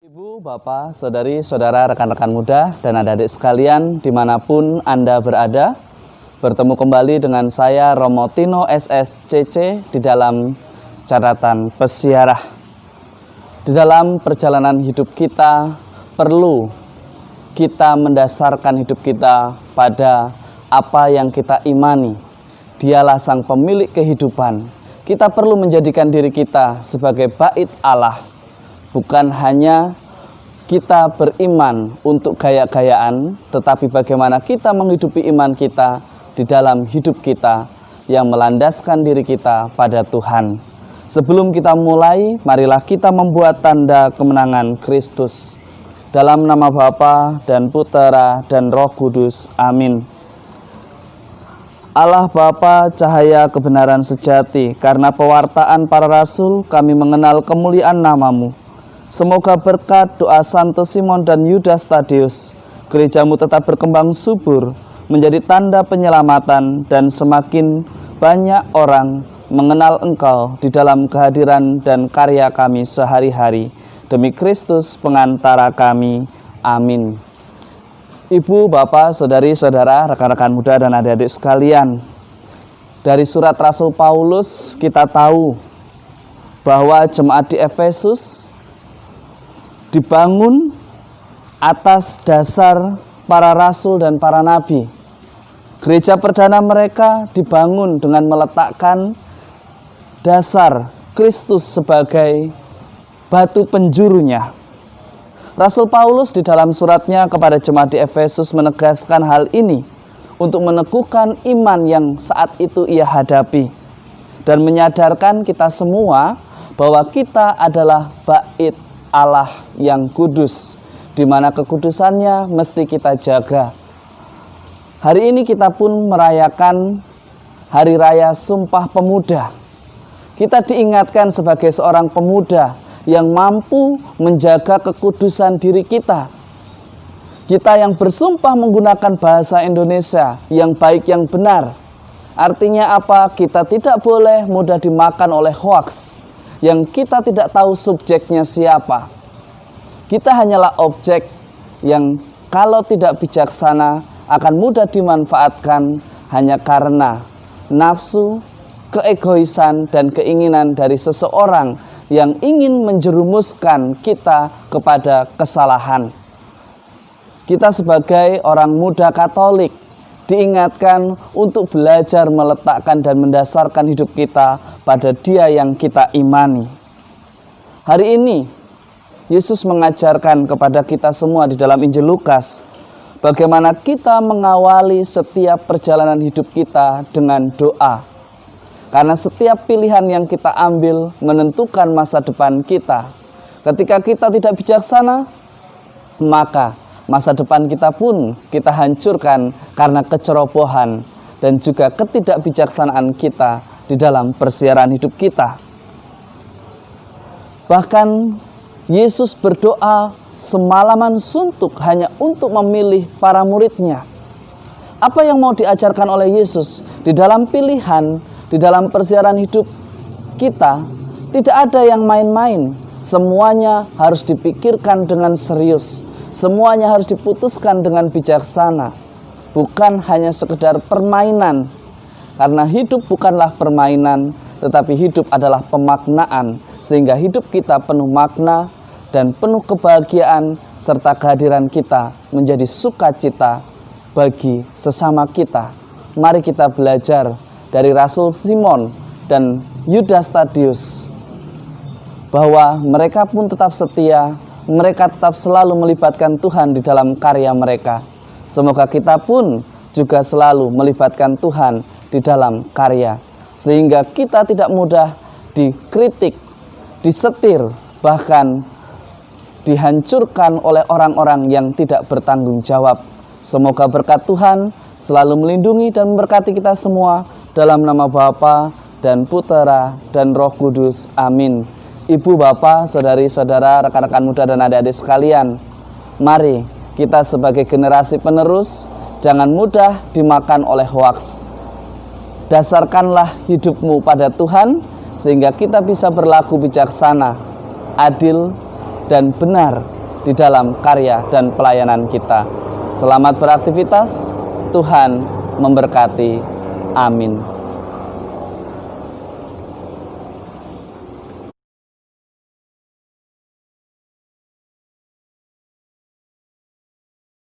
Ibu, Bapak, Saudari, Saudara, rekan-rekan muda, dan adik-adik sekalian dimanapun Anda berada, bertemu kembali dengan saya Romo Tino SSCC di dalam catatan pesiarah. Di dalam perjalanan hidup kita, perlu kita mendasarkan hidup kita pada apa yang kita imani. Dialah sang pemilik kehidupan. Kita perlu menjadikan diri kita sebagai bait Allah. Bukan hanya kita beriman untuk gaya-gayaan, tetapi bagaimana kita menghidupi iman kita di dalam hidup kita yang melandaskan diri kita pada Tuhan. Sebelum kita mulai, marilah kita membuat tanda kemenangan Kristus. Dalam nama Bapa dan Putera dan Roh Kudus. Amin. Allah Bapa, cahaya kebenaran sejati, karena pewartaan para rasul kami mengenal kemuliaan nama-Mu. Semoga berkat doa Santo Simon dan Yudas Tadeus, gerejamu tetap berkembang subur, menjadi tanda penyelamatan dan semakin banyak orang mengenal Engkau di dalam kehadiran dan karya kami sehari-hari. Demi Kristus pengantara kami. Amin. Ibu, Bapak, Saudari, Saudara, rekan-rekan muda dan adik-adik sekalian, dari surat Rasul Paulus kita tahu bahwa jemaat di Efesus dibangun atas dasar para rasul dan para nabi. Gereja perdana mereka dibangun dengan meletakkan dasar Kristus sebagai batu penjurunya. Rasul Paulus di dalam suratnya kepada jemaat di Efesus menegaskan hal ini untuk meneguhkan iman yang saat itu ia hadapi dan menyadarkan kita semua bahwa kita adalah bait Allah yang kudus, di mana kekudusannya mesti kita jaga. Hari ini kita pun merayakan Hari Raya Sumpah Pemuda. Kita diingatkan sebagai seorang pemuda yang mampu menjaga kekudusan diri kita. Kita yang bersumpah menggunakan bahasa Indonesia yang baik, yang benar. Artinya apa? Kita tidak boleh mudah dimakan oleh hoaks yang kita tidak tahu subjeknya siapa. Kita hanyalah objek yang kalau tidak bijaksana akan mudah dimanfaatkan hanya karena nafsu, keegoisan, dan keinginan dari seseorang yang ingin menjerumuskan kita kepada kesalahan. Kita sebagai orang muda Katolik diingatkan untuk belajar meletakkan dan mendasarkan hidup kita pada Dia yang kita imani. Hari ini Yesus mengajarkan kepada kita semua di dalam Injil Lukas bagaimana kita mengawali setiap perjalanan hidup kita dengan doa. Karena setiap pilihan yang kita ambil menentukan masa depan kita. Ketika kita tidak bijaksana, maka masa depan kita pun kita hancurkan karena kecerobohan dan juga ketidakbijaksanaan kita di dalam persiaran hidup kita. Bahkan Yesus berdoa semalaman suntuk hanya untuk memilih para muridnya. Apa yang mau diajarkan oleh Yesus di dalam pilihan, di dalam persiaran hidup kita, tidak ada yang main-main. Semuanya harus dipikirkan dengan serius. Semuanya harus diputuskan dengan bijaksana. Bukan hanya sekedar permainan. Karena hidup bukanlah permainan, tetapi hidup adalah pemaknaan. Sehingga hidup kita penuh makna dan penuh kebahagiaan, serta kehadiran kita menjadi sukacita bagi sesama kita. Mari kita belajar dari Rasul Simon dan Yudas Tadeus, bahwa mereka pun tetap setia, mereka tetap selalu melibatkan Tuhan di dalam karya mereka. Semoga kita pun juga selalu melibatkan Tuhan di dalam karya, sehingga kita tidak mudah dikritik, disetir, bahkan dihancurkan oleh orang-orang yang tidak bertanggung jawab. Semoga berkat Tuhan selalu melindungi dan memberkati kita semua. Dalam nama Bapa dan Putera dan Roh Kudus. Amin. Ibu, Bapak, Saudari-saudara, rekan-rekan muda dan adik-adik sekalian, mari kita sebagai generasi penerus jangan mudah dimakan oleh hoaks. Dasarkanlah hidupmu pada Tuhan sehingga kita bisa berlaku bijaksana, adil, dan benar di dalam karya dan pelayanan kita. Selamat beraktivitas, Tuhan memberkati. Amin.